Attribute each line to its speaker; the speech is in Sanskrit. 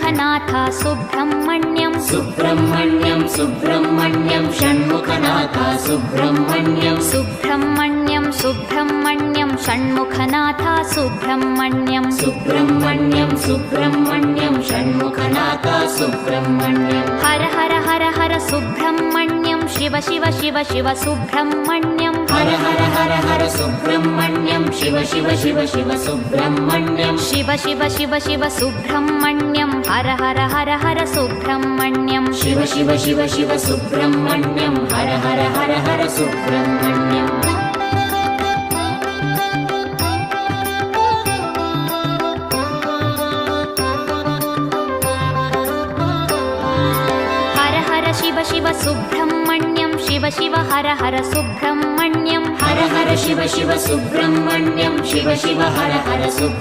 Speaker 1: षण्मुखनाथ सुब्रह्मण्यं
Speaker 2: सुब्रह्मण्यं सुब्रह्मण्यं षण्मुखनाथ सुब्रह्मण्यं
Speaker 1: सुब्रह्मण्यं सुब्रह्मण्यं षण्मुखनाथ सुब्रह्मण्यं
Speaker 2: सुब्रह्मण्यं सुब्रह्मण्यं षण्मुखनाथ सुब्रह्मण्यं
Speaker 1: हर हर हर हर सुब्रह्मण्यं शिव शिव शिव शिव सुब्रह्मण्यं
Speaker 2: हर हर हर हर सुब्रह्मण्यं शिव शिव शिव शिव सुब्रह्मण्यं
Speaker 1: शिव शिव शिव शिव सुब्रह्मण्यं हर हर हर हर सुब्रह्मण्यं
Speaker 2: शिव शिव शिव शिव सुब्रह्मण्यं हर हर हर हर सुब्रह्मण्यं
Speaker 1: हर हर शिव शिव सुब्रह्मण्यं शिव शिव हर हर सुब्रह्मण्यं
Speaker 2: हर हर शिव शिव सुब्रह्मण्यं शिव शिव हर हर